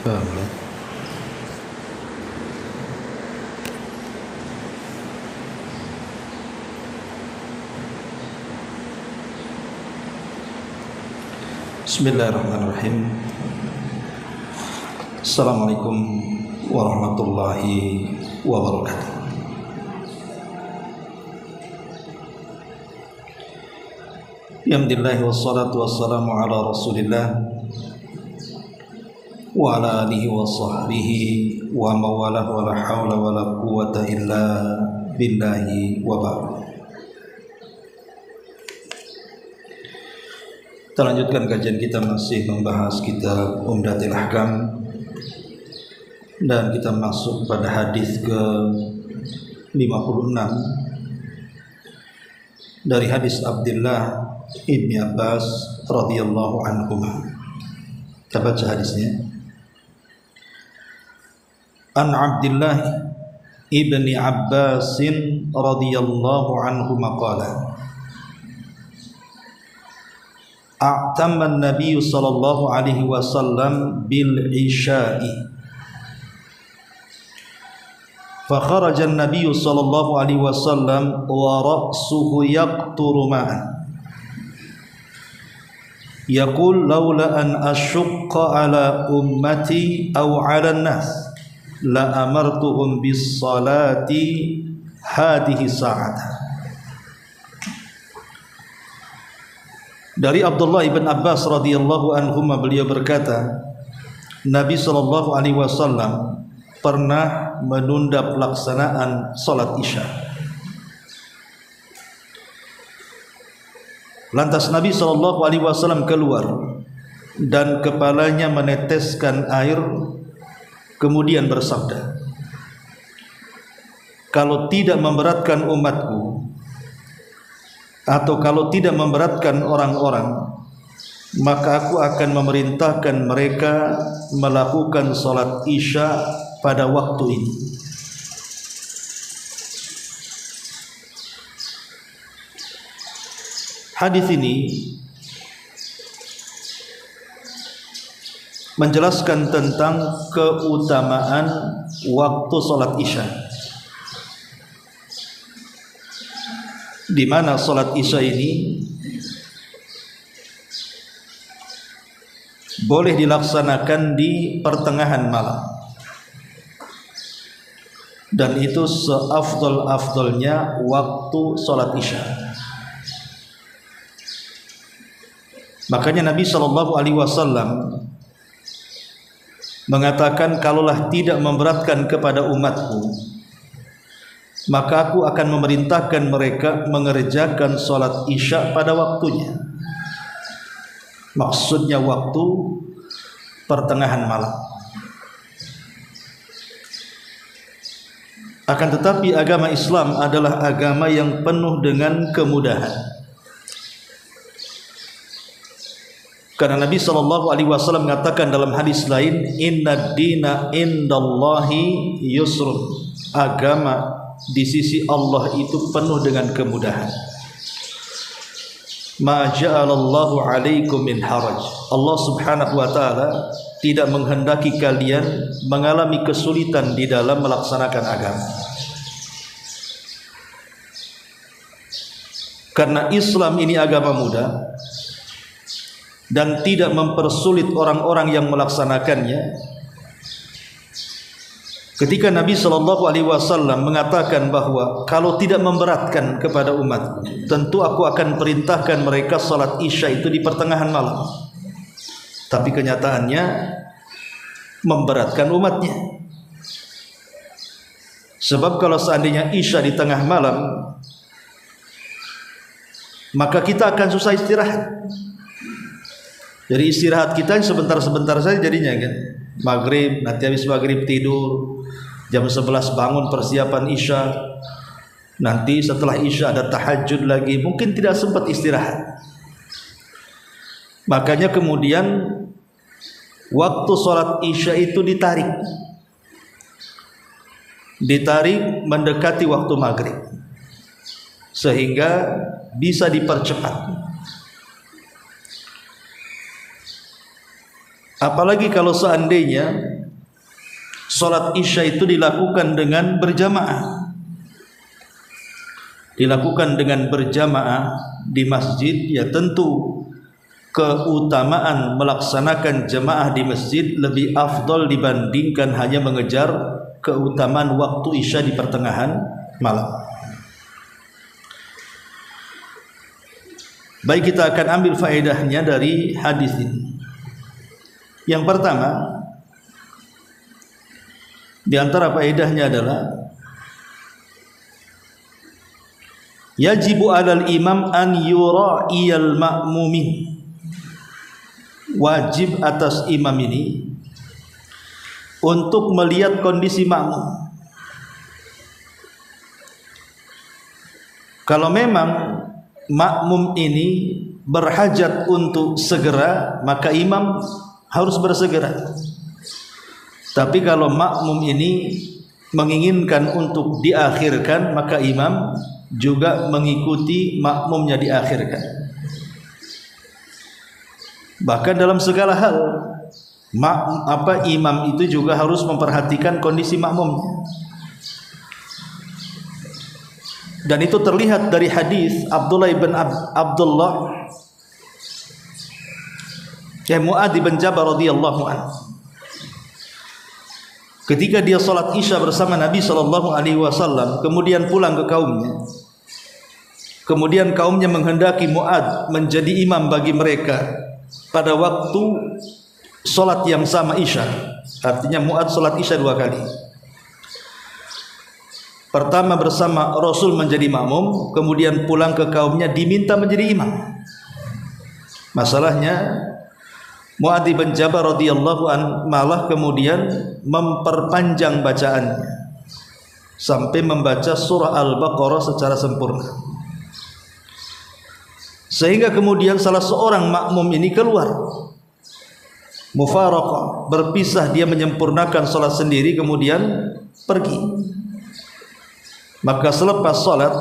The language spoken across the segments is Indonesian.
Paham. Bismillahirrahmanirrahim. Assalamualaikum warahmatullahi wabarakatuh. Alhamdulillah wassalatu wassalamu ala Rasulillah wa ala alihi wa sahbihi wa mawalah wa la hawla wa la quwwata illa billahi wa ba'd. Kita lanjutkan kajian kita, masih membahas kitab Umdatul Ahkam, dan kita masuk pada hadis ke 56 dari hadis Abdullah ibni Abbas radhiyallahu anhu. Kita baca hadisnya. An Abdullah ibni Abbas radhiyallahu anhu maqala a'tamma an-nabiy sallallahu alaihi wasallam bil isya'i fa kharaja an-nabiy sallallahu alaihi wasallam wa ra'suhu yaqturu ma'an yaqul laula an ashqa ala ummati aw ala an-nas la amartuhum bis salati hadhihi sa'ata. Dari Abdullah ibn Abbas radhiyallahu anhuma, beliau berkata, Nabi sallallahu alaihi wasallam pernah menunda pelaksanaan salat Isya. Lantas Nabi sallallahu alaihi wasallam keluar dan kepalanya meneteskan air, kemudian bersabda, kalau tidak memberatkan umatku atau kalau tidak memberatkan orang-orang, maka aku akan memerintahkan mereka melakukan salat Isya pada waktu ini. Hadis ini menjelaskan tentang keutamaan waktu salat Isya, di mana salat Isya ini boleh dilaksanakan di pertengahan malam, dan itu seafdal-afdalnya waktu salat Isya. Makanya Nabi sallallahu alaihi wasallam mengatakan, kalaulah tidak memberatkan kepada umatku, maka aku akan memerintahkan mereka mengerjakan salat Isya pada waktunya. Maksudnya waktu pertengahan malam. Akan tetapi agama Islam adalah agama yang penuh dengan kemudahan. Karena Nabi sallallahu alaihi wasallam mengatakan dalam hadis lain, inna dina indallahi yusrun. Agama di sisi Allah itu penuh dengan kemudahan. Ma ja'alallahu alaikum min haraj. Allah subhanahu wa ta'ala tidak menghendaki kalian mengalami kesulitan di dalam melaksanakan agama. Karena Islam ini agama mudah dan tidak mempersulit orang-orang yang melaksanakannya. Ketika Nabi sallallahu alaihi wasallam mengatakan bahwa kalau tidak memberatkan kepada umat, tentu aku akan perintahkan mereka salat Isya itu di pertengahan malam. Tapi kenyataannya memberatkan umatnya. Sebab kalau seandainya Isya di tengah malam, maka kita akan susah istirahat. Jadi istirahat kita sebentar-sebentar saja jadinya kan. Maghrib, nanti habis maghrib tidur, jam 11 bangun persiapan Isya, nanti setelah Isya ada tahajud lagi, mungkin tidak sempat istirahat. Makanya kemudian waktu sholat Isya itu ditarik mendekati waktu maghrib, sehingga bisa dipercepat. Apalagi kalau seandainya sholat isya itu dilakukan dengan berjamaah. Dilakukan dengan berjamaah di masjid, ya tentu keutamaan melaksanakan jamaah di masjid lebih afdol dibandingkan hanya mengejar keutamaan waktu isya di pertengahan malam. Baik, kita akan ambil faedahnya dari hadis ini. Yang pertama, di antara faedahnya adalah yajibu 'alal imam an yura'iyal ma'mumin. Wajib atas imam ini untuk melihat kondisi makmum. Kalau memang makmum ini berhajat untuk segera, maka imam harus bersegera. Tapi kalau makmum ini menginginkan untuk diakhirkan, maka imam juga mengikuti makmumnya diakhirkan. Bahkan dalam segala hal, imam itu juga harus memperhatikan kondisi makmumnya. Dan itu terlihat dari hadis Abdullah bin Abdullah Mu'adz bin Jabal radhiyallahu anhu. Ketika dia salat isya bersama Nabi sallallahu alaihi wasallam, kemudian pulang ke kaumnya. Kemudian kaumnya menghendaki Mu'adz menjadi imam bagi mereka pada waktu salat yang sama isya. Artinya Mu'adz salat isya 2 kali. Pertama bersama Rasul menjadi makmum, kemudian pulang ke kaumnya diminta menjadi imam. Masalahnya Mu'adz bin Jabal radhiyallahu an malah kemudian memperpanjang bacaannya sampai membaca surah Al-Baqarah secara sempurna, sehingga kemudian salah seorang makmum ini keluar, mufaraqah, berpisah, dia menyempurnakan salat sendiri kemudian pergi. Maka selepas salat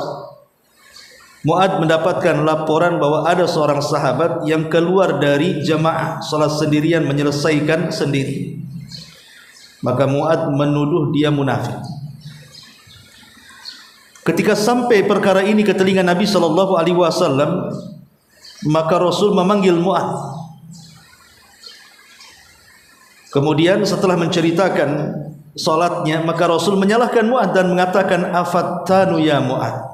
Mu'adz mendapatkan laporan bahwa ada seorang sahabat yang keluar dari jamaah, salat sendirian, menyelesaikan sendiri. Maka Mu'adz menuduh dia munafik. Ketika sampai perkara ini ke telinga Nabi sallallahu alaihi wasallam, maka Rasul memanggil Mu'adz. Kemudian setelah menceritakan salatnya, maka Rasul menyalahkan Mu'adz dan mengatakan, afattanu ya Mu'adz,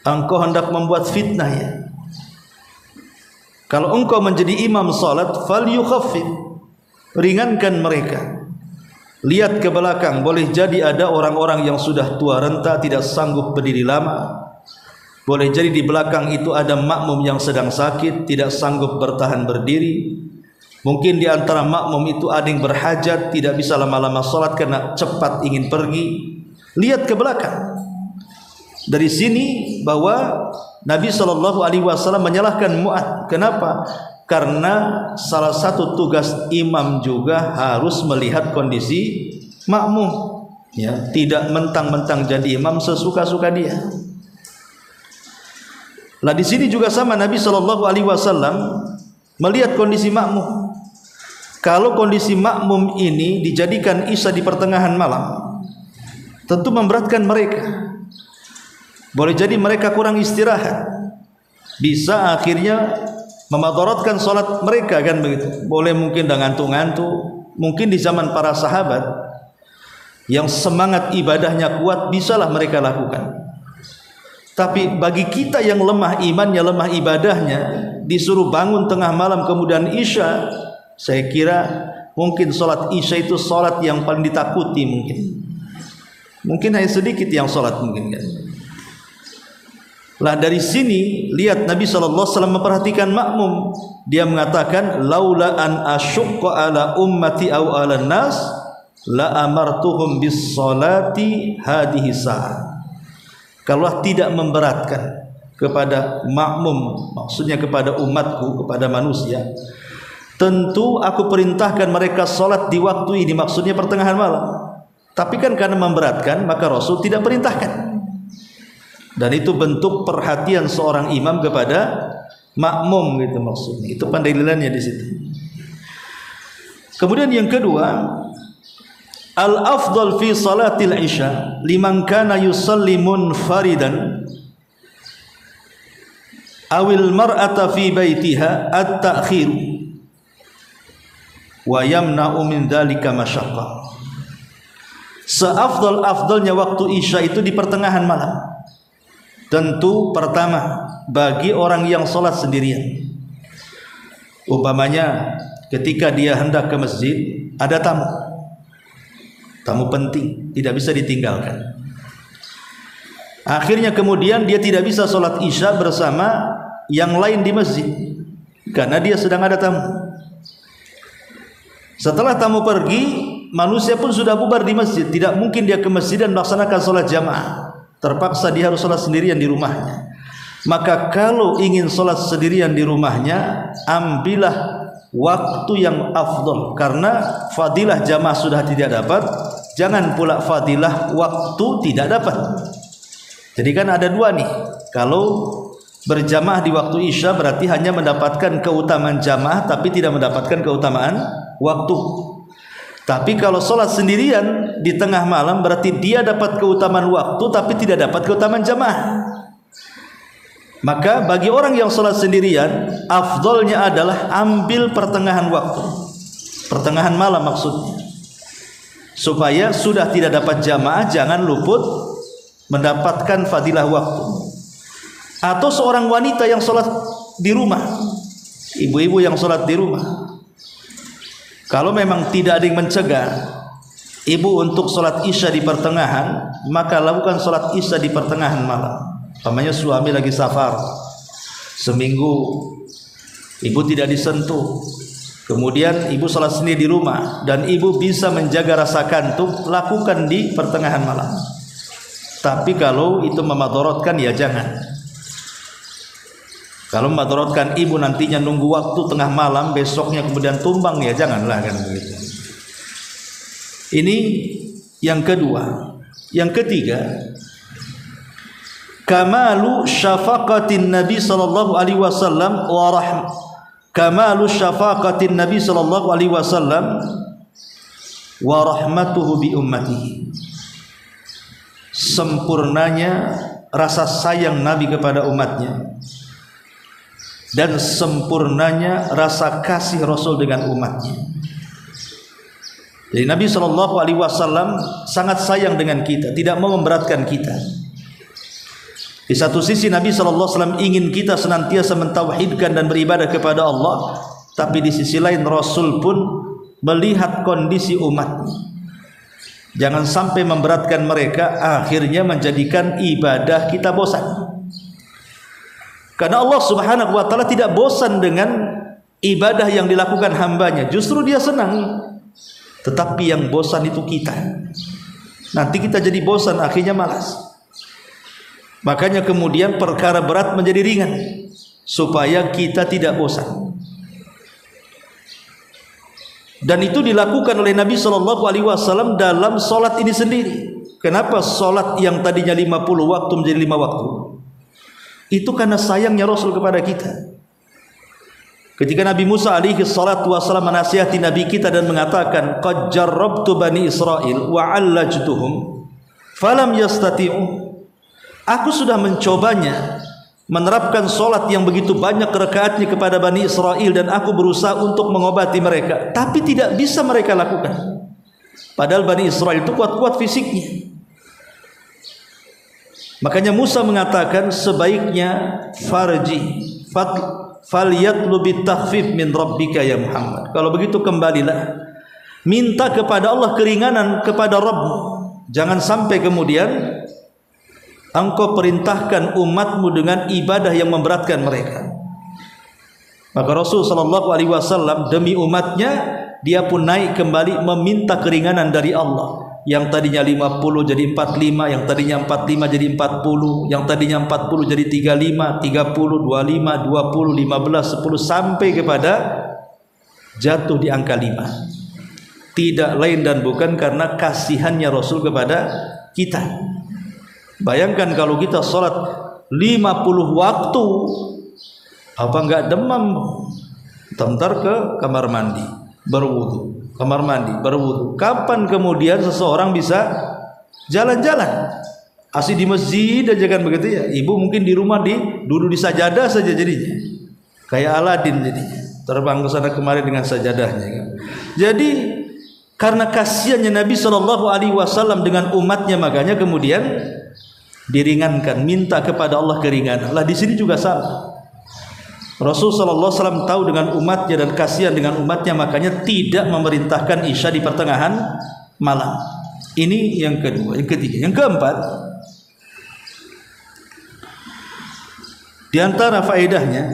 engkau hendak membuat fitnah ya. Kalau engkau menjadi imam salat, falyukhaffif, ringankan mereka. Lihat ke belakang, boleh jadi ada orang-orang yang sudah tua renta, tidak sanggup berdiri lama. Boleh jadi di belakang itu ada makmum yang sedang sakit, tidak sanggup bertahan berdiri. Mungkin di antara makmum itu ada yang berhajat, tidak bisa lama-lama salat karena cepat ingin pergi. Lihat ke belakang. Dari sini bahwa Nabi sallallahu alaihi wasallam menyalahkan Mu'adz. Kenapa? Karena salah satu tugas imam juga harus melihat kondisi makmum, ya, tidak mentang-mentang jadi imam sesuka-suka dia. Lah di sini juga sama, Nabi sallallahu alaihi wasallam melihat kondisi makmum. Kalau kondisi makmum ini dijadikan isya di pertengahan malam, tentu memberatkan mereka. Boleh jadi mereka kurang istirahat, bisa akhirnya memadaratkan salat mereka, kan begitu. Boleh mungkin dengan ngantuk-ngantuk. Mungkin di zaman para sahabat yang semangat ibadahnya kuat, bisalah mereka lakukan. Tapi bagi kita yang lemah imannya, lemah ibadahnya, disuruh bangun tengah malam kemudian isya, saya kira mungkin salat isya itu salat yang paling ditakuti. Mungkin hanya sedikit yang salat mungkin, kan. Lah dari sini lihat Nabi SAW memperhatikan makmum. Dia mengatakan, laula an asyqa ala ummati aw ala nas la amartuhum bis salati hadhihi sa'ah. Kalau tidak memberatkan kepada makmum, maksudnya kepada umatku, kepada manusia, tentu aku perintahkan mereka salat di waktu ini, maksudnya pertengahan malam. Tapi kan karena memberatkan, maka Rasul tidak perintahkan. Dan itu bentuk perhatian seorang imam kepada makmum, gitu maksudnya. Itu pendalilannya di situ. Kemudian yang kedua, al-afdal fi salatil isya liman kana yusalli munfaridan awil mar'ata fi baitiha at-ta'khir wa yamna'u min dzalika masyaqqah. Seafdal-afdalnya waktu isya itu di pertengahan malam. Tentu pertama bagi orang yang sholat sendirian. Umpamanya ketika dia hendak ke masjid, ada tamu penting, tidak bisa ditinggalkan. Akhirnya kemudian dia tidak bisa sholat isya bersama yang lain di masjid karena dia sedang ada tamu. Setelah tamu pergi, manusia pun sudah bubar di masjid. Tidak mungkin dia ke masjid dan melaksanakan sholat jamaah. Terpaksa dia harus sholat sendirian di rumahnya. Maka kalau ingin sholat sendirian di rumahnya, ambillah waktu yang afdol, karena fadilah jamaah sudah tidak dapat, jangan pula fadilah waktu tidak dapat. Jadi kan ada dua nih. Kalau berjamaah di waktu isya berarti hanya mendapatkan keutamaan jamaah tapi tidak mendapatkan keutamaan waktu. Tapi kalau sholat sendirian di tengah malam berarti dia dapat keutamaan waktu tapi tidak dapat keutamaan jamaah. Maka bagi orang yang sholat sendirian, afdolnya adalah ambil pertengahan waktu, pertengahan malam maksudnya, supaya sudah tidak dapat jamaah jangan luput mendapatkan fadilah waktu. Atau seorang wanita yang sholat di rumah, ibu-ibu yang sholat di rumah, kalau memang tidak ada yang mencegah ibu untuk sholat isya di pertengahan, maka lakukan sholat isya di pertengahan malam. Namanya suami lagi safar, seminggu ibu tidak disentuh, kemudian ibu sholat sendiri di rumah dan ibu bisa menjaga rasa kantuk, lakukan di pertengahan malam. Tapi kalau itu memadorotkan, ya jangan. Kalau memadorotkan ibu nantinya nunggu waktu tengah malam, besoknya kemudian tumbang, ya janganlah kan begitu. Ini yang kedua. Yang ketiga, kamalu syafaqatin Nabi sallallahu alaihi wasallam kamalu syafaqatin Nabi sallallahu alaihi wasallam wa rahmatuhu bi ummatihi. Sempurnanya rasa sayang Nabi kepada umatnya dan sempurnanya rasa kasih Rasul dengan umatnya. Jadi Nabi sallallahu alaihi wasallam sangat sayang dengan kita, tidak mau memberatkan kita. Di satu sisi Nabi sallallahu alaihi wasallam ingin kita senantiasa mentauhidkan dan beribadah kepada Allah, tapi di sisi lain Rasul pun melihat kondisi umatnya. Jangan sampai memberatkan mereka, akhirnya menjadikan ibadah kita bosan. Karena Allah Subhanahu wa taala tidak bosan dengan ibadah yang dilakukan hambanya, justru Dia senang. Tetapi yang bosan itu kita. Nanti kita jadi bosan, akhirnya malas. Makanya kemudian perkara berat menjadi ringan supaya kita tidak bosan. Dan itu dilakukan oleh Nabi sallallahu alaihi wasallam dalam salat ini sendiri. Kenapa salat yang tadinya 50 waktu menjadi 5 waktu? Itu karena sayangnya Rasul kepada kita. Ketika Nabi Musa alaihi salatu wasallam menasihati Nabi kita dan mengatakan, qad jarrabtu bani Israil wa 'allajtuhum falam yastati'u. Aku sudah mencobanya, menerapkan solat yang begitu banyak rakaatnya kepada Bani Israel, dan aku berusaha untuk mengobati mereka, tapi tidak bisa mereka lakukan. Padahal Bani Israel itu kuat-kuat fisiknya. Makanya Musa mengatakan sebaiknya falyatlu bitakhfif min rabbika ya Muhammad. Kalau begitu kembalilah, minta kepada Allah keringanan kepada Rabbmu. Jangan sampai kemudian engkau perintahkan umatmu dengan ibadah yang memberatkan mereka. Maka Rasul sallallahu alaihi wasallam demi umatnya, dia pun naik kembali meminta keringanan dari Allah. Yang tadinya 50 jadi 45, yang tadinya 45 jadi 40, yang tadinya 40 jadi 35, 30, 25, 20, 15, 10 sampai kepada jatuh di angka 5. Tidak lain dan bukan karena kasihannya Rasul kepada kita. Bayangkan kalau kita sholat 50 waktu, apa enggak demam? Bentar ke kamar mandi, berwudu, kamar mandi, berwudu. Kapan kemudian seseorang bisa jalan-jalan? Asli di masjid aja kan begitu ya. Ibu mungkin di rumah duduk di sajadah saja jadinya. Kayak Aladin jadinya. Terbang ke sana kemari dengan sajadahnya kan. Jadi karena kasihannya Nabi SAW dengan umatnya, makanya kemudian diringankan, minta kepada Allah keringanan. Lah di sini juga sama. Rasul SAW tahu dengan umatnya dan kasihan dengan umatnya, makanya tidak memerintahkan Isya di pertengahan malam. Ini yang kedua. Yang ketiga, yang keempat, di antara faedahnya,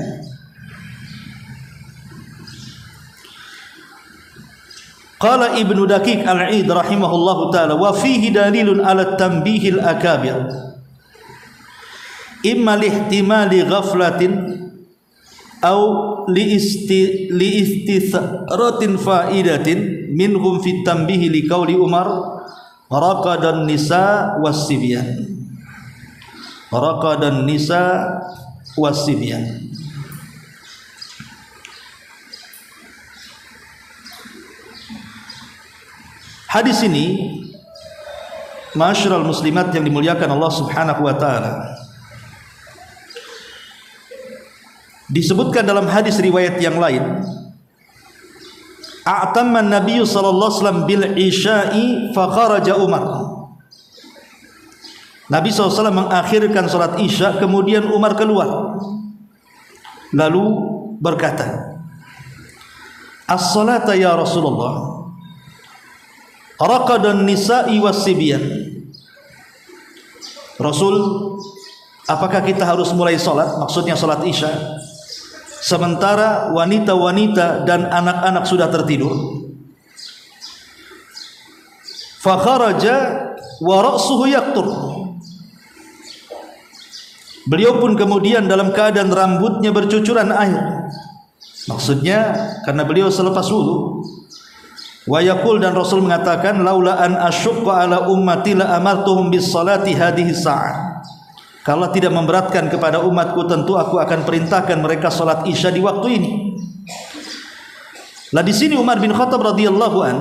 qala Ibnu Daqiq Al-Id rahimahullahu taala, wa fihi dalilun ala tanbihil akabir imma lihtimali ghaflatin aw liistithratin faidatin minhum fit tanbihi liqauli Umar raqadan nisa was-sibyan. Raqadan nisa was-sibyan. Hadis ini, ma'asyiral muslimat yang dimuliakan Allah Subhanahu wa taala, disebutkan dalam hadis riwayat yang lain, a'tamma an-nabiy sallallahu alaihi wasallam bil isya'i fa kharaja Umar. Nabi SAW mengakhirkan salat Isya, kemudian Umar keluar lalu berkata, as-salata ya Rasulullah, raqadan nisa'i was-sibyan. Rasul, apakah kita harus mulai salat, maksudnya salat Isya, sementara wanita-wanita dan anak-anak sudah tertidur? Fa kharaja wa ra'suhu yaqtur. Beliau pun kemudian dalam keadaan rambutnya bercucuran air, maksudnya karena beliau selepas wudu. Wa yaqul, dan Rasul mengatakan, laula an asyqa ala ummati la amartuhum bis salati hadhihi sa'ah. Kalau tidak memberatkan kepada umatku, tentu aku akan perintahkan mereka salat Isya di waktu ini. Lah di sini Umar bin Khattab radhiyallahu an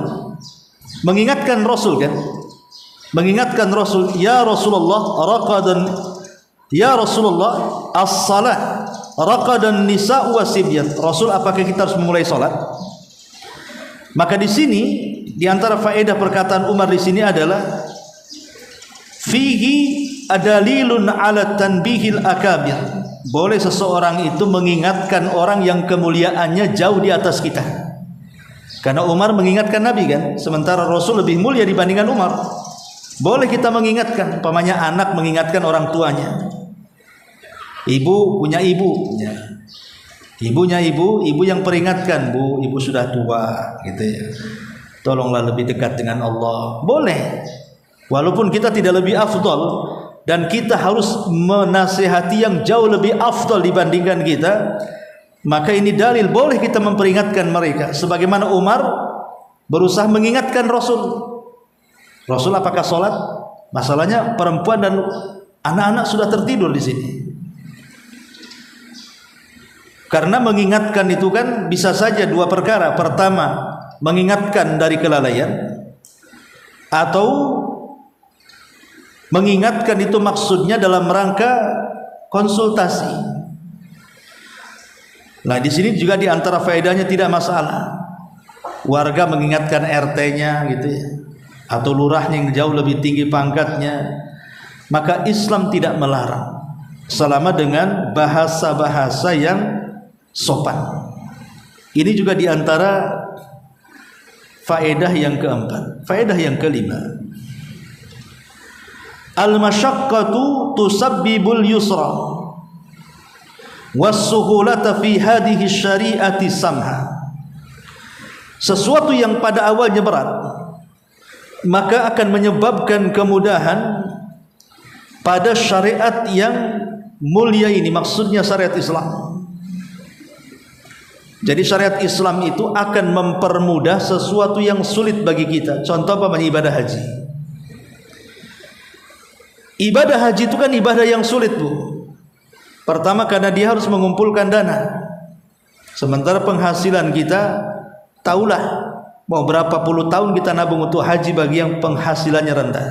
mengingatkan Rasul kan? Mengingatkan Rasul, ya Rasulullah, raqadan, ya Rasulullah, as-salat raqadan nisa wa sibyan. Rasul, apakah kita harus memulai salat? Maka di sini di antara faedah perkataan Umar di sini adalah fihi adalilun ala tanbihil akabir. Boleh seseorang itu mengingatkan orang yang kemuliaannya jauh di atas kita. Karena Umar mengingatkan Nabi kan, sementara Rasul lebih mulia dibandingkan Umar. Boleh kita mengingatkan, umpamanya anak mengingatkan orang tuanya. Ibu punya ibu, ibunya ibu yang peringatkan, bu, ibu sudah tua, gitu ya. Tolonglah lebih dekat dengan Allah. Boleh, walaupun kita tidak lebih afdal dan kita harus menasihati yang jauh lebih afdal dibandingkan kita, maka ini dalil boleh kita memperingatkan mereka. Sebagaimana Umar berusaha mengingatkan Rasul. Rasul apakah sholat? Masalahnya perempuan dan anak-anak sudah tertidur di sini. Karena mengingatkan itu kan bisa saja dua perkara. Pertama, mengingatkan dari kelalaian, atau mengingatkan itu maksudnya dalam rangka konsultasi. Nah, di sini juga di antara faedahnya tidak masalah. Warga mengingatkan RT-nya gitu ya, atau lurahnya yang jauh lebih tinggi pangkatnya, maka Islam tidak melarang selama dengan bahasa-bahasa yang sopan. Ini juga diantara faedah yang keempat. Faedah yang kelima, al-masyaqqatu tusabbibul yusra was-suhulata fi hadhihi syari'ati samha. Sesuatu yang pada awalnya berat maka akan menyebabkan kemudahan pada syariat yang mulia ini, maksudnya syariat Islam. Jadi syariat Islam itu akan mempermudah sesuatu yang sulit bagi kita. Contoh apa? Ibadah haji. Ibadah haji itu kan ibadah yang sulit, Bu. Pertama karena dia harus mengumpulkan dana. Sementara penghasilan kita, taulah, Mau berapa puluh tahun kita nabung untuk haji bagi yang penghasilannya rendah.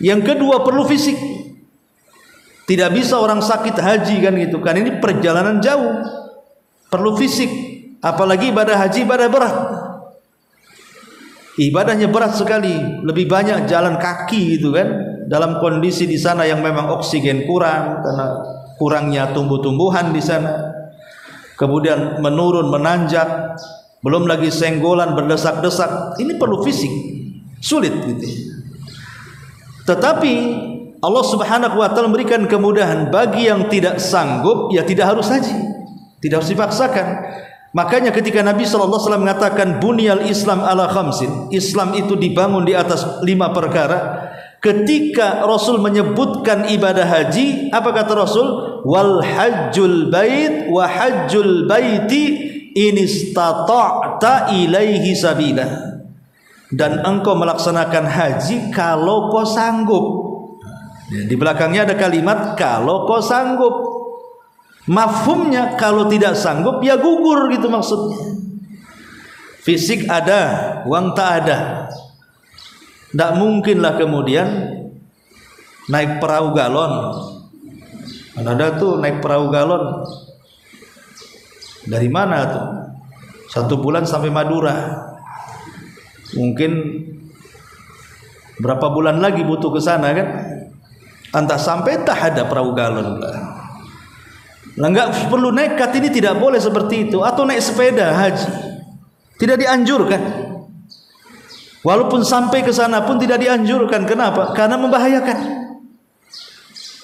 Yang kedua, perlu fisik. Tidak bisa orang sakit haji kan gitu kan, ini perjalanan jauh, perlu fisik. Apalagi ibadah haji ibadah berat. Ibadahnya berat sekali, lebih banyak jalan kaki gitu kan, dalam kondisi di sana yang memang oksigen kurang karena kurangnya tumbuh-tumbuhan di sana. Kemudian menurun, menanjak, belum lagi senggolan, berdesak-desak. Ini perlu fisik, sulit gitu. Tetapi Allah Subhanahu wa taala memberikan kemudahan bagi yang tidak sanggup, ya tidak harus haji, tidak harus dipaksakan. Makanya ketika Nabi SAW mengatakan bunyal Islam ala khamsin, Islam itu dibangun di atas 5 perkara. Ketika Rasul menyebutkan ibadah haji, apa kata Rasul? Wal hajjul bait wa hajjul baiti in istata'ta ilaihi sabila. Dan engkau melaksanakan haji kalau kau sanggup. Di belakangnya ada kalimat kalau kau sanggup. Mafhumnya kalau tidak sanggup ya gugur gitu maksudnya. Fisik ada, uang tak ada. Tidak mungkinlah kemudian naik perahu galon. Ada tuh naik perahu galon. Dari mana tuh? 1 bulan sampai Madura. Mungkin berapa bulan lagi butuh ke sana kan? Entah sampai tak ada perahu galon. Lah enggak perlu nekat, ini tidak boleh seperti itu. Atau naik sepeda haji. Tidak dianjurkan. Walaupun sampai ke sana pun tidak dianjurkan. Kenapa? Karena membahayakan.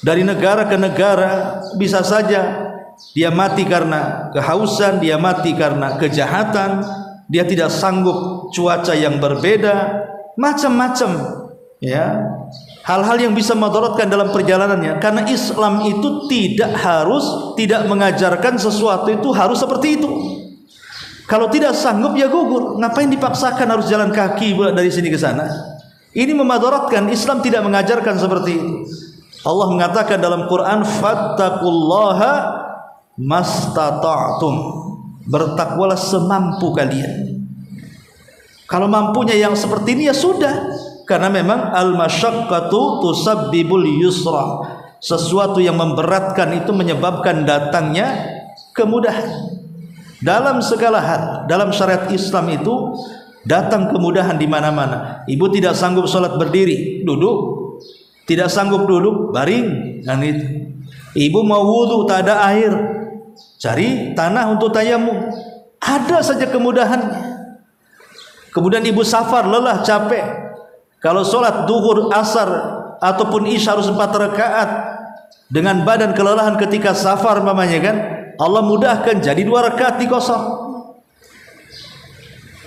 Dari negara ke negara bisa saja dia mati karena kehausan, dia mati karena kejahatan, dia tidak sanggup cuaca yang berbeda, macam-macam ya. Hal-hal yang bisa memudaratkan dalam perjalanannya. Karena Islam itu tidak mengajarkan sesuatu itu harus seperti itu. Kalau tidak sanggup ya gugur. Ngapain dipaksakan harus jalan kaki dari sini ke sana? Ini memudaratkan. Islam tidak mengajarkan seperti itu. Allah mengatakan dalam Quran, fattaqullaha mastata'tum. Bertakwalah semampu kalian. Kalau mampunya yang seperti ini ya sudah. Karena memang al-masyaqqatu tusabbibul yusra. Sesuatu yang memberatkan itu menyebabkan datangnya kemudahan. Dalam segala hal, dalam syariat Islam itu datang kemudahan di mana-mana. Ibu tidak sanggup sholat berdiri, duduk. Tidak sanggup duduk, baring. Dan itu. Ibu mau wudu, tak ada air, cari tanah untuk tayamum. Ada saja kemudahannya. Kemudian ibu safar, lelah, capek. Kalau sholat duhur, asar ataupun isya harus 4 rakaat dengan badan kelelahan ketika safar mamanya kan, Allah mudahkan jadi 2 rakaat dikosong.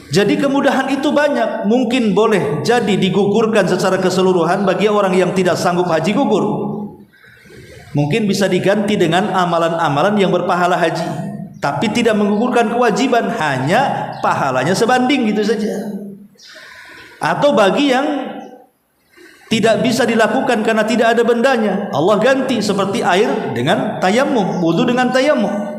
Jadi kemudahan itu banyak. Mungkin boleh jadi digugurkan secara keseluruhan bagi orang yang tidak sanggup haji gugur. Mungkin bisa diganti dengan amalan-amalan yang berpahala haji, tapi tidak menggugurkan kewajiban, hanya pahalanya sebanding gitu saja. Atau bagi yang tidak bisa dilakukan karena tidak ada bendanya, Allah ganti seperti air dengan tayamum, wudu dengan tayamum.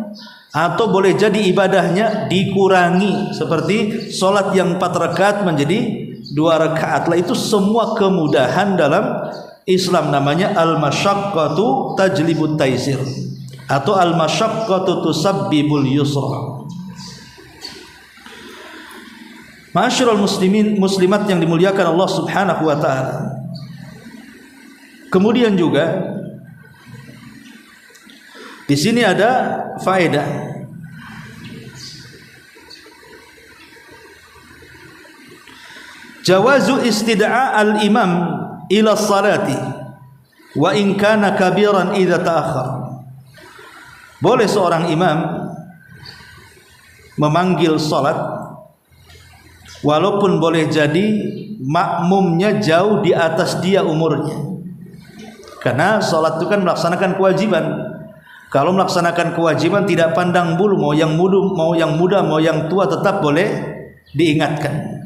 Atau boleh jadi ibadahnya dikurangi seperti sholat yang 4 rakaat menjadi 2 rakaat. Lah itu semua kemudahan dalam Islam, namanya al-masyaqqatu tajlibut taisir atau al-masyaqqatu tusabbibul yusra. Ma'asyiral muslimin muslimat yang dimuliakan Allah Subhanahu wa taala. Kemudian juga di sini ada faedah. Jawazu istid'a al-imam ila salati wa in kana kabiran idza ta'akhkhar. Boleh seorang imam memanggil salat walaupun boleh jadi makmumnya jauh di atas dia umurnya. Karena salat itu kan melaksanakan kewajiban. Kalau melaksanakan kewajiban tidak pandang bulu, mau yang muda, mau yang tua tetap boleh diingatkan.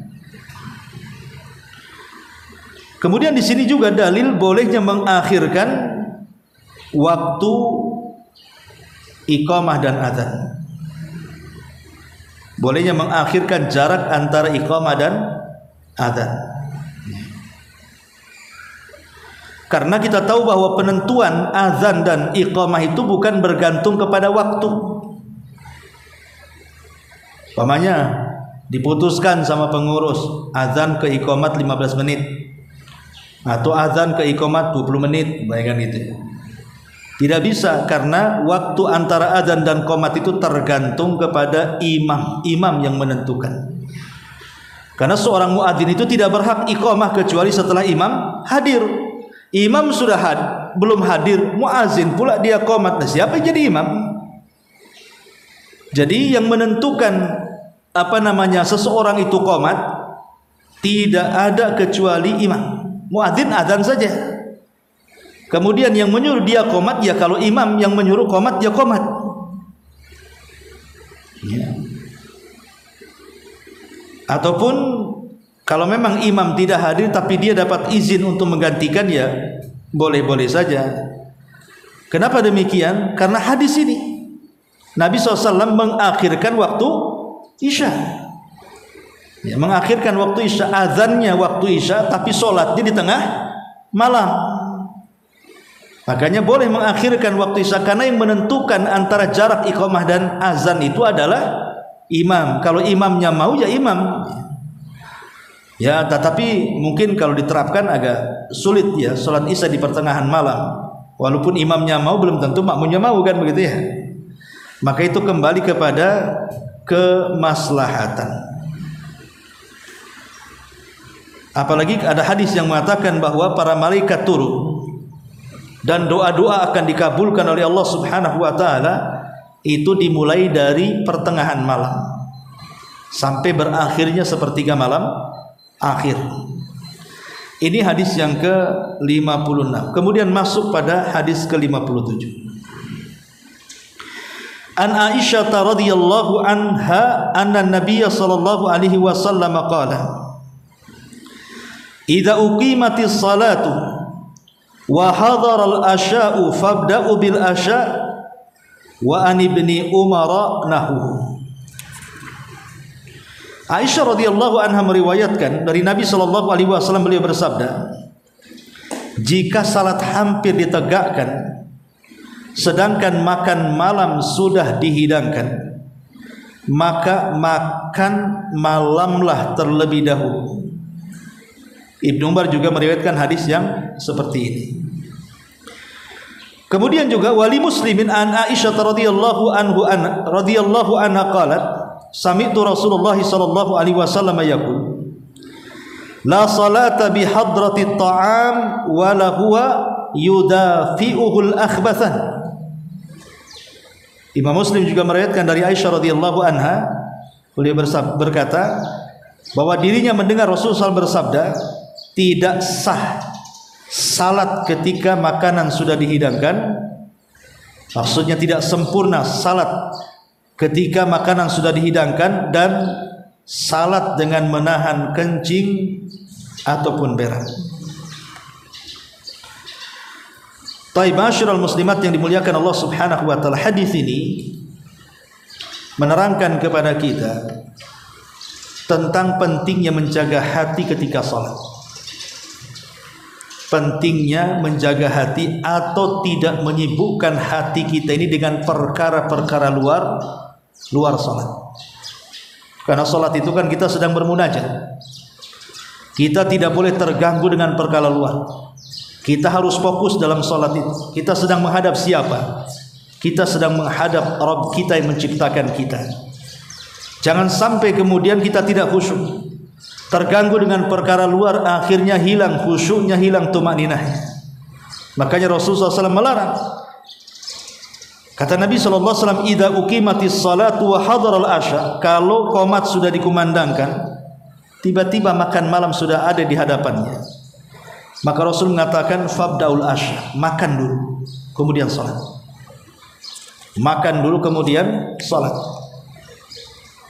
Kemudian di sini juga dalil bolehnya mengakhirkan waktu iqamah dan adzan. Bolehnya mengakhirkan jarak antara iqamah dan adzan. Karena kita tahu bahwa penentuan azan dan iqamah itu bukan bergantung kepada waktu. Umpamanya diputuskan sama pengurus azan ke iqamat 15 menit atau azan ke iqamat 20 menit, bayangkan itu. Tidak bisa, karena waktu antara azan dan iqamat itu tergantung kepada imam yang menentukan. Karena seorang muadzin itu tidak berhak iqamah kecuali setelah imam hadir. Imam sudah belum hadir, muadzin pula dia qomat. Nah, siapa yang jadi imam? Jadi yang menentukan seseorang itu qomat tidak ada kecuali imam. Muadzin adzan saja. Kemudian yang menyuruh dia qomat, ya kalau imam yang menyuruh qomat, ya qomat. Ya. Ataupun kalau memang imam tidak hadir tapi dia dapat izin untuk menggantikan, ya boleh-boleh saja. Kenapa demikian? Karena hadis ini Nabi SAW mengakhirkan waktu Isya, ya, mengakhirkan waktu Isya, azannya waktu Isya, tapi sholatnya di tengah malam. Makanya boleh mengakhirkan waktu Isya, karena yang menentukan antara jarak iqamah dan azan itu adalah imam. Kalau imamnya mau, ya imam. Ya, tetapi mungkin kalau diterapkan agak sulit ya, sholat Isya di pertengahan malam. Walaupun imamnya mau, belum tentu makmumnya mau, kan begitu ya. Maka itu kembali kepada kemaslahatan. Apalagi ada hadis yang mengatakan bahwa para malaikat turun dan doa-doa akan dikabulkan oleh Allah Subhanahu wa taala itu dimulai dari pertengahan malam sampai berakhirnya sepertiga malam akhir. Ini hadis yang ke-56. Kemudian masuk pada hadis ke-57. An Aisyah radhiyallahu anha anna Nabiy sallallahu alaihi wasallam qala idza uqimatis salatu wa hadara al-asya'u fabda'u bil asya' wa an ibni Umar nahu. Aisyah radhiyallahu anha meriwayatkan dari Nabi sallallahu alaihi wasallam, beliau bersabda, jika salat hampir ditegakkan sedangkan makan malam sudah dihidangkan, maka makan malamlah terlebih dahulu. Ibnu Umar juga meriwayatkan hadis yang seperti ini. Kemudian juga wali Muslimin an Aisyah radhiyallahu anha qalat sami'tu Rasulullah sallallahu alaihi wasallam yaqul la salata bi hadrati ta'am wa la huwa yudafi'uhu al-akhbathan. Imam Muslim juga meriwayatkan dari Aisyah radhiyallahu anha, beliau berkata bahwa dirinya mendengar Rasulullah bersabda, tidak sah salat ketika makanan sudah dihidangkan. Maksudnya tidak sempurna salat ketika makanan sudah dihidangkan dan salat dengan menahan kencing ataupun berak. Ma'asyiral muslimat yang dimuliakan Allah Subhanahu wa taala, hadis ini menerangkan kepada kita tentang pentingnya menjaga hati ketika salat. Pentingnya menjaga hati atau tidak menyibukkan hati kita ini dengan perkara-perkara luar salat. Karena salat itu kan kita sedang bermunajat. Kita tidak boleh terganggu dengan perkara luar. Kita harus fokus dalam salat itu. Kita sedang menghadap siapa? Kita sedang menghadap Rabb kita yang menciptakan kita. Jangan sampai kemudian kita tidak khusyuk, terganggu dengan perkara luar, akhirnya hilang khusyuknya, hilang tumaninahnya. Makanya Rasulullah SAW melarang. Kata Nabi SAW, idza uqimatis salatu wa hadaral asya, kalau qomat sudah dikumandangkan, tiba-tiba makan malam sudah ada di hadapannya, maka Rasul mengatakan fabdaul asya, makan dulu kemudian salat. Makan dulu kemudian salat.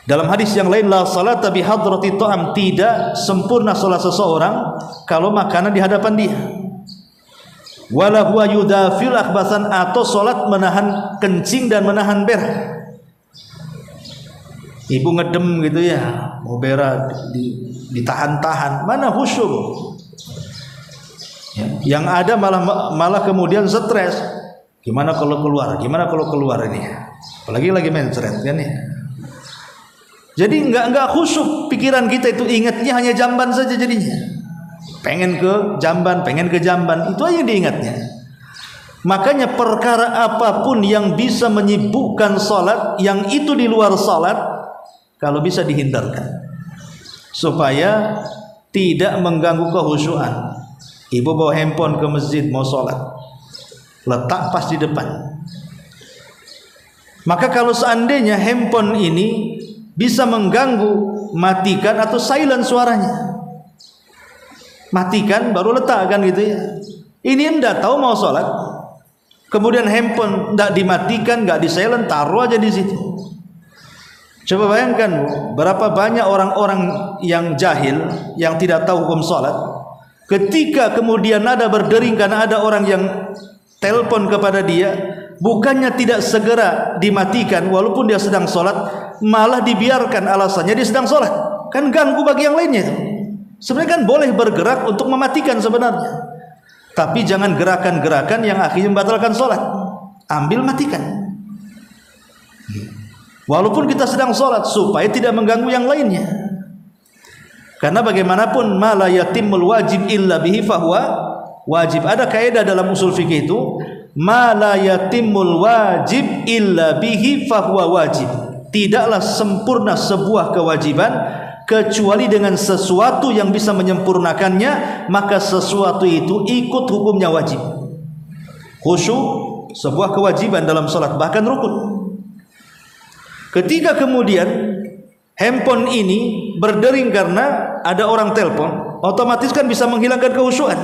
Dalam hadis yang lain, la salata bi hadrati ta'am, tidak sempurna salat seseorang kalau makanan di hadapan dia. Wala huwa yudafil akhbasan, atau salat menahan kencing dan menahan berak. Ibu ngedem gitu ya, mau berak ditahan-tahan, mana khusyuk? Ya, yang ada malah kemudian stres. Gimana kalau keluar? Gimana kalau keluar ini? Apalagi lagi mencret kan ya. Jadi enggak khusyuk, pikiran kita itu ingatnya hanya jamban saja jadinya. Pengen ke jamban, itu aja yang diingatnya. Makanya perkara apapun yang bisa menyibukkan salat, yang itu di luar salat, kalau bisa dihindarkan supaya tidak mengganggu kehusyuan. Ibu bawa handphone ke masjid mau sholat, letak pas di depan. Maka kalau seandainya handphone ini bisa mengganggu, matikan atau silent suaranya. Matikan baru letakkan gitu ya. Ini enggak tahu mau sholat, kemudian handphone enggak dimatikan, enggak di silent, taruh aja di situ. Coba bayangkan Bu, berapa banyak orang-orang yang jahil, yang tidak tahu hukum sholat, ketika kemudian ada berdering karena ada orang yang telepon kepada dia, bukannya tidak segera dimatikan walaupun dia sedang sholat, malah dibiarkan alasannya dia sedang sholat. Kan ganggu bagi yang lainnya. Sebenarnya kan boleh bergerak untuk mematikan sebenarnya, tapi jangan gerakan-gerakan yang akhirnya membatalkan sholat. Ambil, matikan. Walaupun kita sedang sholat, supaya tidak mengganggu yang lainnya. Karena bagaimanapun ma la yatimul wajib illa bihi fahuwa wajib. Ada kaidah dalam usul fikih itu, ma la yatimul wajib illa bihi fahuwa wajib. Tidaklah sempurna sebuah kewajiban kecuali dengan sesuatu yang bisa menyempurnakannya, maka sesuatu itu ikut hukumnya wajib. Khusyuk sebuah kewajiban dalam sholat, bahkan rukun. Ketika kemudian handphone ini berdering karena ada orang telepon, otomatis kan bisa menghilangkan kehusyuan.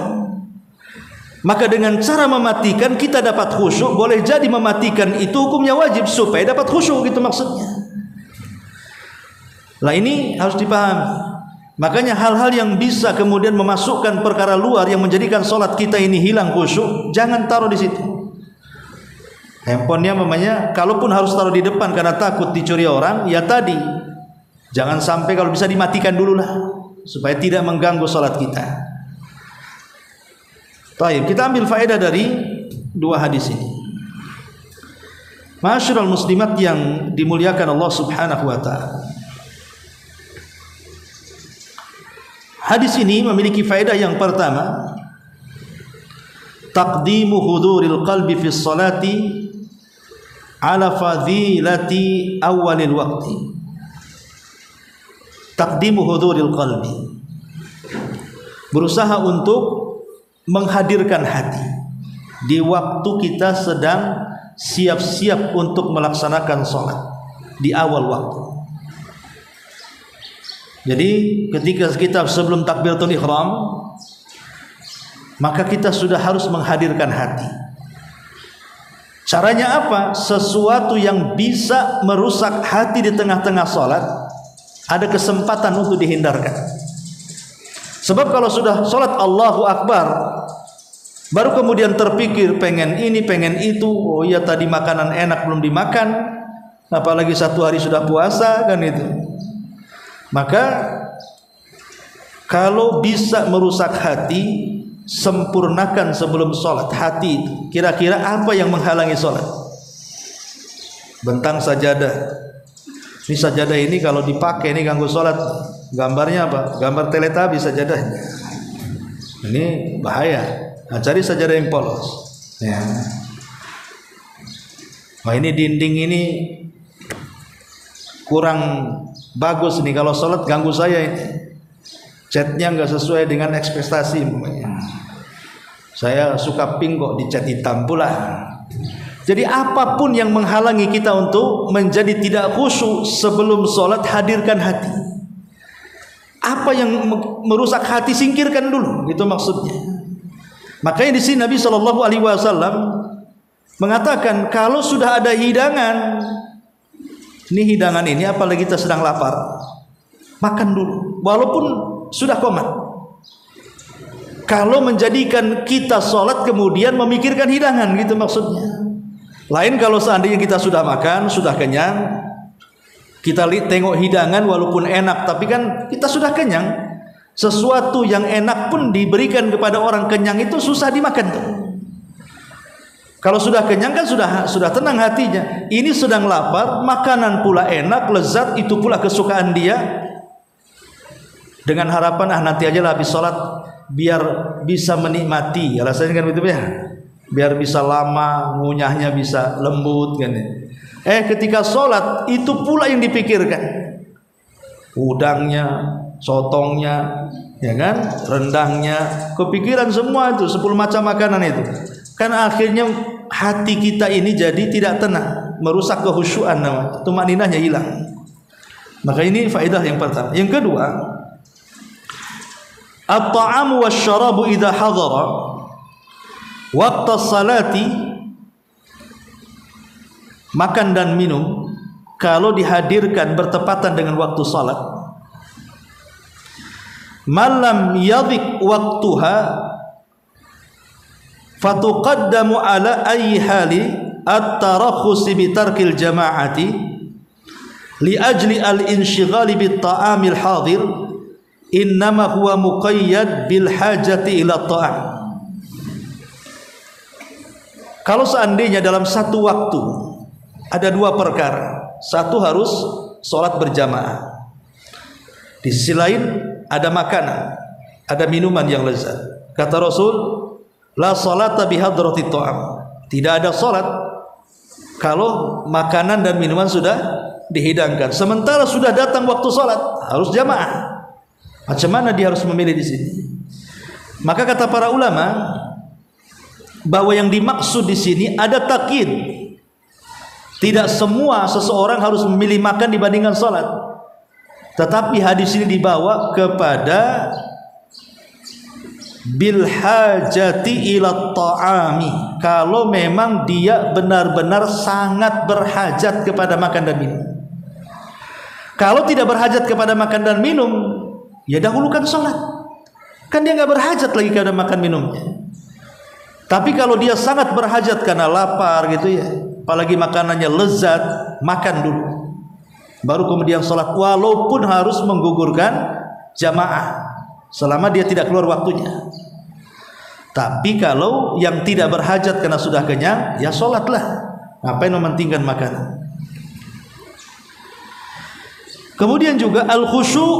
Maka dengan cara mematikan kita dapat khusyuk. Boleh jadi mematikan itu hukumnya wajib supaya dapat khusyuk, gitu maksudnya. Lah ini harus dipahami. Makanya hal-hal yang bisa kemudian memasukkan perkara luar yang menjadikan sholat kita ini hilang khusyuk, jangan taruh di situ. Handphonenya mamanya, kalaupun harus taruh di depan karena takut dicuri orang, ya tadi, jangan sampai, kalau bisa dimatikan dulu lah, supaya tidak mengganggu sholat kita. Baik, kita ambil faedah dari dua hadis ini. Ma'asyiral muslimat yang dimuliakan Allah Subhanahu wa ta'ala, hadis ini memiliki faedah yang pertama, taqdimu huduril qalbi fi sholati ala fadilati awalil waqti. Taqdimu huduril qalbi, berusaha untuk menghadirkan hati di waktu kita sedang siap-siap untuk melaksanakan sholat di awal waktu. Jadi ketika kita sebelum takbiratul ihram, maka kita sudah harus menghadirkan hati. Caranya apa? Sesuatu yang bisa merusak hati di tengah-tengah sholat, ada kesempatan untuk dihindarkan. Sebab kalau sudah sholat Allahu Akbar, baru kemudian terpikir pengen ini, pengen itu, oh iya tadi makanan enak belum dimakan, apalagi satu hari sudah puasa, kan itu. Maka kalau bisa merusak hati, sempurnakan sebelum sholat hati itu. Kira-kira apa yang menghalangi sholat? Bentang sajadah. Ini sajadah ini kalau dipakai ini ganggu sholat. Gambarnya apa? Gambar Teletubbies sajadahnya. Ini bahaya. Nah, cari sajadah yang polos. Ya. Wah, ini dinding ini kurang bagus nih, kalau sholat ganggu saya ini. Catnya nggak sesuai dengan ekspektasi. Saya suka pink kok, dicat hitam pula. Jadi apapun yang menghalangi kita untuk menjadi tidak khusyuk sebelum sholat, hadirkan hati. Apa yang merusak hati, singkirkan dulu, itu maksudnya. Makanya di sini Nabi SAW mengatakan, kalau sudah ada hidangan, ini hidangan ini apalagi kita sedang lapar, makan dulu, walaupun sudah komat. Kalau menjadikan kita sholat kemudian memikirkan hidangan, gitu maksudnya. Lain kalau seandainya kita sudah makan, sudah kenyang, Kita tengok hidangan walaupun enak, tapi kan kita sudah kenyang. Sesuatu yang enak pun diberikan kepada orang kenyang itu susah dimakan tuh. Kalau sudah kenyang kan sudah tenang hatinya. Ini sedang lapar, makanan pula enak, lezat, itu pula kesukaan dia. Dengan harapan nanti aja lah habis sholat biar bisa menikmati. Rasanya kan begitu ya. Biar bisa lama, ngunyahnya bisa lembut kan. Ketika sholat itu pula yang dipikirkan, udangnya, sotongnya, ya kan, rendangnya, kepikiran semua itu 10 macam makanan itu. Kan akhirnya hati kita ini jadi tidak tenang, merusak kekhusyuan namanya, tumaninahnya hilang. Maka ini faedah yang pertama. Yang kedua, at-ta'amu wasyarabu idza hadara waqta salati, makan dan minum kalau dihadirkan bertepatan dengan waktu salat, malam yadhiq waktuha fatuqaddamu ala ayyi hali at-tarakhus bi tarkil jama'ati li ajli al-inshighali bit ta'amil hadir, innama huwa muqayyad bil hajati ila ta'am. Kalau seandainya dalam satu waktu ada dua perkara, satu harus sholat berjamaah, di sisi lain ada makanan, ada minuman yang lezat. Kata Rasul, la salata bihadrati ta'am, tidak ada sholat kalau makanan dan minuman sudah dihidangkan. Sementara sudah datang waktu sholat, harus jamaah. Macam mana dia harus memilih di sini? Maka kata para ulama bahwa yang dimaksud di sini ada takyid. Tidak semua seseorang harus memilih makan dibandingkan sholat. Tetapi hadis ini dibawa kepada bil hajati ila ta'ami, kalau memang dia benar-benar sangat berhajat kepada makan dan minum. Kalau tidak berhajat kepada makan dan minum, ya dahulukan sholat. Kan dia nggak berhajat lagi kepada makan minumnya. Tapi kalau dia sangat berhajat karena lapar gitu ya, apalagi makanannya lezat, makan dulu, baru kemudian sholat, walaupun harus menggugurkan jamaah selama dia tidak keluar waktunya. Tapi kalau yang tidak berhajat karena sudah kenyang, ya sholatlah, ngapain mementingkan makanan. Kemudian juga al-khusyu'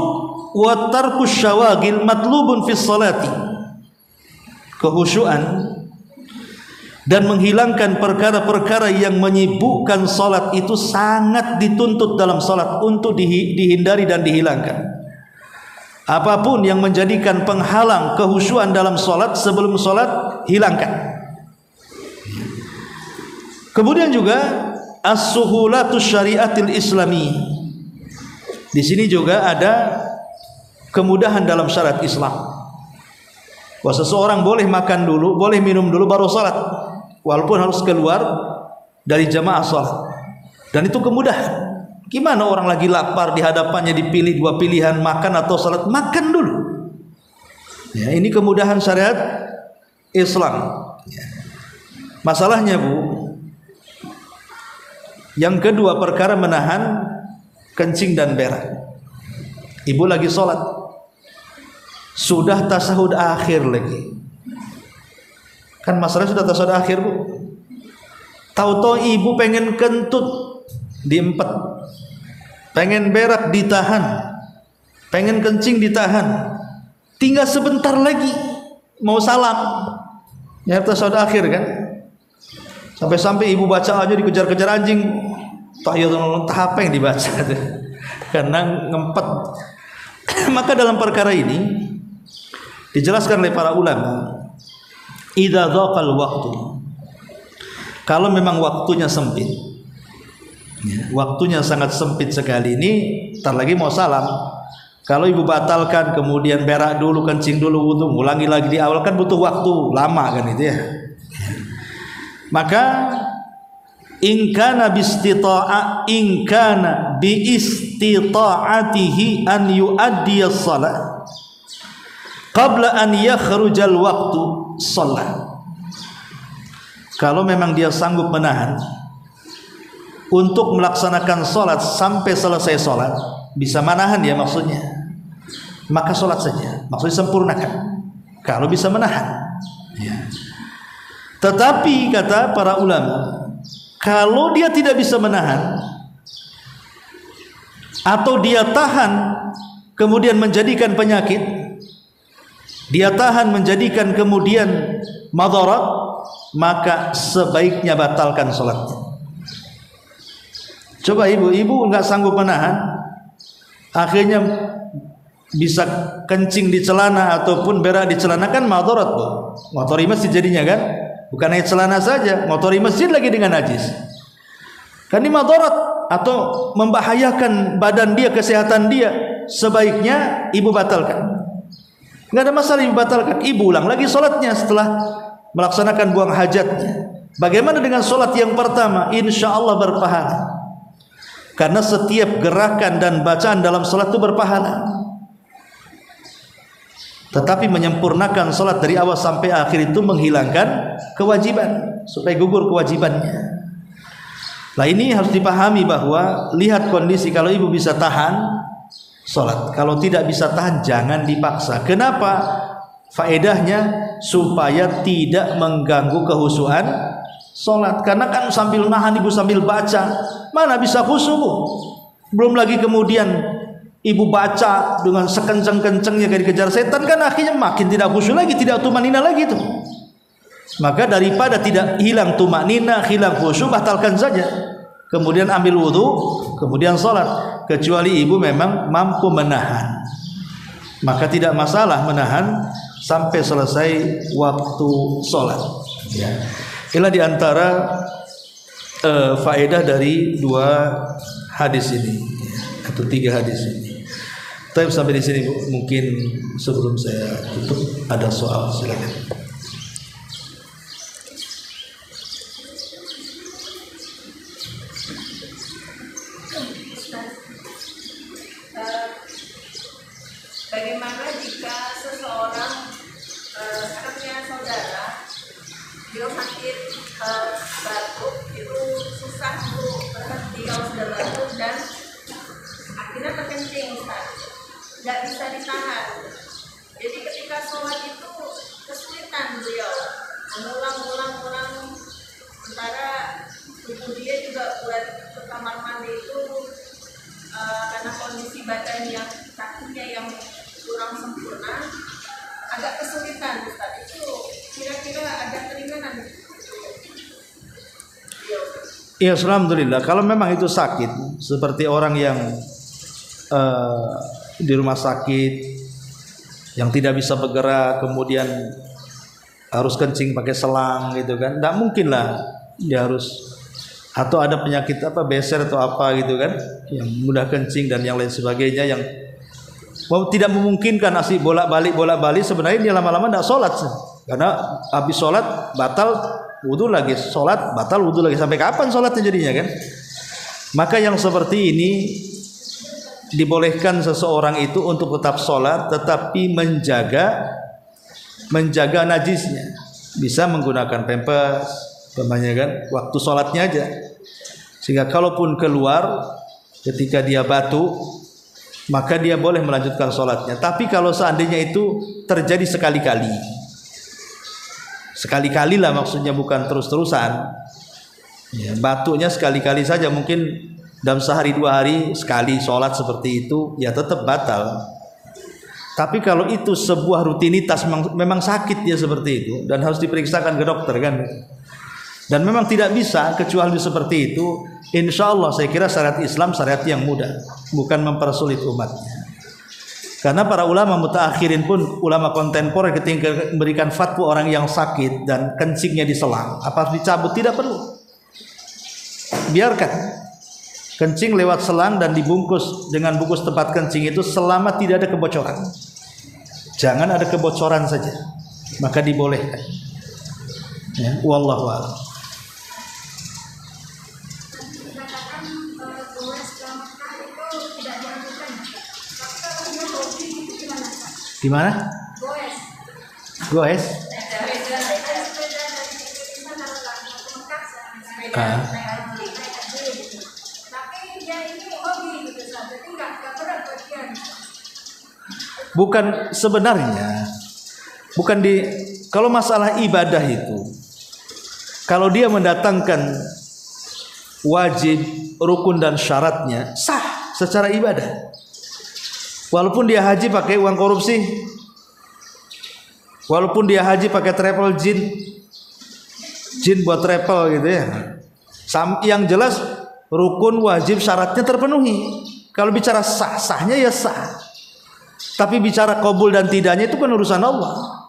wa tarkus syawagil matlubun fis salati, kehusyuan dan menghilangkan perkara-perkara yang menyibukkan salat itu sangat dituntut dalam salat untuk dihindari dan dihilangkan. Apapun yang menjadikan penghalang kehusyuan dalam salat sebelum salat, hilangkan. Kemudian juga as-suhulatus syariatil islami. Di sini juga ada kemudahan dalam syariat Islam. Bahwa seseorang boleh makan dulu, boleh minum dulu baru salat, walaupun harus keluar dari jamaah salat. Dan itu kemudahan. Gimana orang lagi lapar, di hadapannya dipilih dua pilihan, makan atau salat? Makan dulu. Ya, ini kemudahan syariat Islam. Masalahnya Bu, yang kedua perkara menahan kencing dan berak. Ibu lagi salat, sudah tasahud akhir lagi. Kan masalahnya sudah tasahud akhir Bu. Tahu-tahu ibu pengen kentut, diempet, pengen berak ditahan, pengen kencing ditahan, tinggal sebentar lagi mau salam, ya tasahud akhir kan. Sampai-sampai ibu baca aja dikejar-kejar anjing, tahiyatul apa yang dibaca karena ngempet. Maka dalam perkara ini dijelaskan oleh para ulama, idza dhaqal waktu, kalau memang waktunya sempit, ya, waktunya sangat sempit sekali, ini ntar lagi mau salam. Kalau ibu batalkan, kemudian berak dulu, kencing dulu, wudu, ulangi lagi di awal, kan butuh waktu lama kan itu ya. Maka in kana bi istita'atihi an yu'addiya shalah qabla an yakhrujal waqtu shalah. Kalau memang dia sanggup menahan, untuk melaksanakan sholat sampai selesai sholat, bisa menahan ya maksudnya, maka sholat saja, maksudnya sempurnakan kalau bisa menahan ya. Tetapi kata para ulama, kalau dia tidak bisa menahan atau dia tahan kemudian menjadikan penyakit, dia tahan menjadikan kemudian madarat, maka sebaiknya batalkan sholatnya. Coba ibu nggak sanggup menahan, akhirnya bisa kencing di celana ataupun berak di celana, kan madarat bu, ngotori masjid jadinya kan, bukan hanya celana saja, ngotori masjid lagi dengan najis, kan ini madarat atau membahayakan badan dia, kesehatan dia. Sebaiknya ibu batalkan, nggak ada masalah ibu batalkan, ibu ulang lagi sholatnya setelah melaksanakan buang hajatnya. Bagaimana dengan sholat yang pertama? Insya Allah berpahala, karena setiap gerakan dan bacaan dalam sholat itu berpahala. Tetapi menyempurnakan sholat dari awal sampai akhir itu menghilangkan kewajiban, supaya gugur kewajibannya. Nah ini harus dipahami bahwa lihat kondisi, kalau ibu bisa tahan sholat, kalau tidak bisa tahan jangan dipaksa. Kenapa? Faedahnya supaya tidak mengganggu kehusuan sholat. Karena kan sambil nahan ibu sambil baca, mana bisa khusyuk bu? Belum lagi kemudian ibu baca dengan sekencang-kencangnya kayak dikejar setan, kan akhirnya makin tidak khusyuk lagi, tidak tumanina lagi tuh. Maka daripada tidak hilang tumanina, hilang khusyuk, batalkan saja, kemudian ambil wudu, kemudian sholat. Kecuali ibu memang mampu menahan, maka tidak masalah menahan sampai selesai waktu sholat ya. Inilah diantara faedah dari 2 hadis ini atau 3 hadis ini. Tapi sampai di sini Bu, mungkin sebelum saya tutup ada soal, silakan. Bagaimana jika seseorang anaknya saudara dia sakit batuk, itu susah untuk berhenti kalau sudah batuk dan akhirnya terkencing, nggak bisa ditahan. Jadi ketika sholat itu kesulitan beliau mengulang, sementara tubuh dia juga buat ke kamar mandi itu karena kondisi badan yang kakinya yang kurang sempurna, agak kesulitan Ustaz. Itu kira-kira ada keringanan? Ya, alhamdulillah. Kalau memang itu sakit, seperti orang yang di rumah sakit yang tidak bisa bergerak, kemudian harus kencing pakai selang gitu kan, tidak mungkin lah dia harus, atau ada penyakit apa beser atau apa gitu kan, yang mudah kencing dan yang lain sebagainya, yang tidak memungkinkan asli bolak-balik sebenarnya dia lama-lama tidak sholat, karena habis sholat batal wudu lagi, sholat batal wudu lagi, sampai kapan sholatnya jadinya kan. Maka yang seperti ini dibolehkan seseorang itu untuk tetap sholat, tetapi menjaga najisnya, bisa menggunakan pampers namanya kan, waktu sholatnya aja, sehingga kalaupun keluar ketika dia batuk, maka dia boleh melanjutkan sholatnya. Tapi kalau seandainya itu terjadi sekali-kali lah, maksudnya bukan terus-terusan ya, batuknya sekali-kali saja, mungkin dalam sehari 2 hari sekali sholat seperti itu, ya tetap batal. Tapi kalau itu sebuah rutinitas, memang sakit dia seperti itu dan harus diperiksakan ke dokter kan, dan memang tidak bisa kecuali seperti itu, insya Allah saya kira syariat Islam syariat yang mudah, bukan mempersulit umatnya. Karena para ulama mutaakhirin pun, ulama kontemporer ketika memberikan fatwa orang yang sakit dan kencingnya diselang, apa harus dicabut? Tidak perlu, biarkan kencing lewat selang dan dibungkus dengan bungkus tempat kencing itu selama tidak ada kebocoran. Jangan ada kebocoran saja, maka dibolehkan ya, wallahu a'lam. Gimana? Goes? bukan sebenarnya, bukan di kalau masalah ibadah itu, kalau dia mendatangkan wajib, rukun dan syaratnya sah secara ibadah. Walaupun dia haji pakai uang korupsi, walaupun dia haji pakai travel jin buat travel gitu ya. Yang jelas rukun, wajib, syaratnya terpenuhi. Kalau bicara sah-sahnya ya sah. Tapi bicara qabul dan tidaknya itu kan urusan Allah.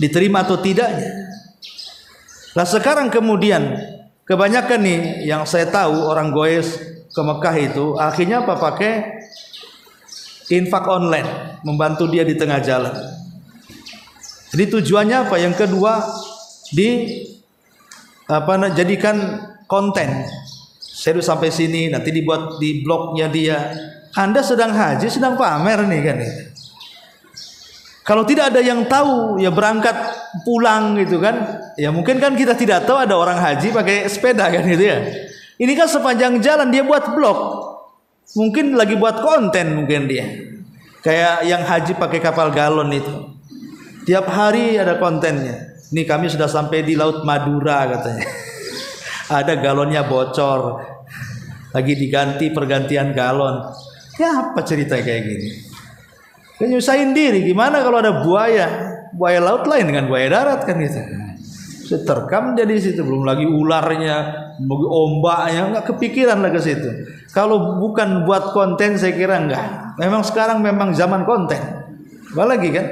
Diterima atau tidaknya. Nah sekarang kemudian kebanyakan nih yang saya tahu orang goes ke Mekah itu akhirnya apa, pakai infak online, membantu dia di tengah jalan. Jadi tujuannya apa? Yang kedua jadikan konten. Saya udah sampai sini, nanti dibuat di blognya dia. Anda sedang haji, sedang pamer nih kan. Kalau tidak ada yang tahu, ya berangkat pulang gitu kan. Ya mungkin kan kita tidak tahu ada orang haji pakai sepeda kan gitu ya. Ini kan sepanjang jalan dia buat blog. Mungkin lagi buat konten mungkin dia. Kayak yang haji pakai kapal galon itu. Tiap hari ada kontennya. Nih kami sudah sampai di Laut Madura katanya. Ada galonnya bocor. Lagi diganti pergantian galon. Ya apa cerita kayak gini? Nyusahin diri. Gimana kalau ada buaya laut lain dengan buaya darat kan gitu. Terkam jadi situ, belum lagi ularnya, ombaknya, nggak kepikiran lah ke situ. Kalau bukan buat konten saya kira enggak. Memang sekarang memang zaman konten. Apalagi kan?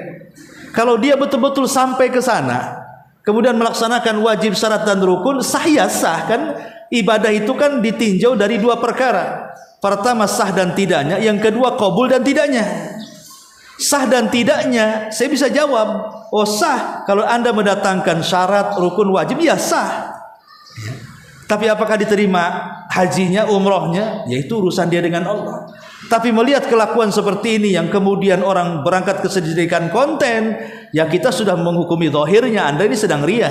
Kalau dia betul-betul sampai ke sana, kemudian melaksanakan wajib, syarat dan rukun, sah ya sah kan? Ibadah itu kan ditinjau dari dua perkara. Pertama sah dan tidaknya, yang kedua qabul dan tidaknya. Sah dan tidaknya, saya bisa jawab, oh sah kalau Anda mendatangkan syarat, rukun, wajib, ya sah. Tapi apakah diterima hajinya, umrohnya? Yaitu urusan dia dengan Allah. Tapi melihat kelakuan seperti ini yang kemudian orang berangkat ke sedemikian konten, ya kita sudah menghukumi zahirnya, Anda ini sedang riya.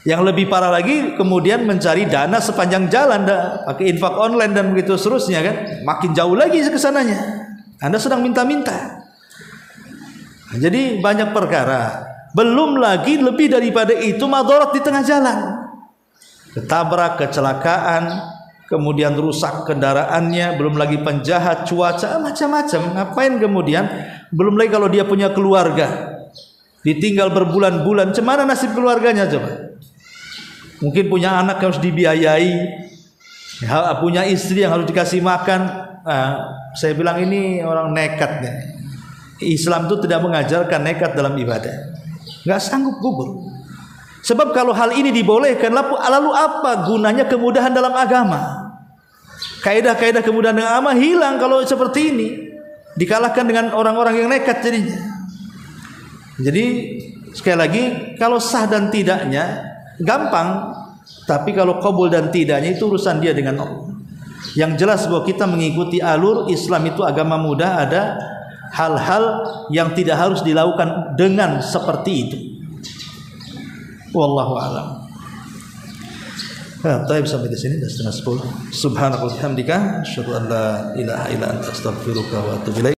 Yang lebih parah lagi kemudian mencari dana sepanjang jalan, pakai infak online dan begitu seterusnya kan, makin jauh lagi ke sananya. Anda sedang minta-minta. Jadi banyak perkara. Belum lagi lebih daripada itu madarat di tengah jalan. Ketabrak, kecelakaan, kemudian rusak kendaraannya, belum lagi penjahat, cuaca, macam-macam. Ngapain kemudian? Belum lagi kalau dia punya keluarga, ditinggal berbulan-bulan, cemana nasib keluarganya coba? Mungkin punya anak yang harus dibiayai, punya istri yang harus dikasih makan. Saya bilang ini orang nekat nih. Islam itu tidak mengajarkan nekat dalam ibadah. Nggak sanggup gugur. Sebab kalau hal ini dibolehkan, lalu apa gunanya kemudahan dalam agama? Kaidah-kaidah kemudahan dalam agama hilang kalau seperti ini. Dikalahkan dengan orang-orang yang nekat jadinya. Jadi sekali lagi, kalau sah dan tidaknya gampang. Tapi kalau qabul dan tidaknya itu urusan dia dengan Allah. Yang jelas bahwa kita mengikuti alur Islam itu agama mudah, ada hal-hal yang tidak harus dilakukan dengan seperti itu. Wallahu a'lam. Baik, sampai di sini sudah 9:30. Subhanakallahumma wa bihamdika, asyhadu an la ilaha illa anta, astaghfiruka wa atubu ilaik.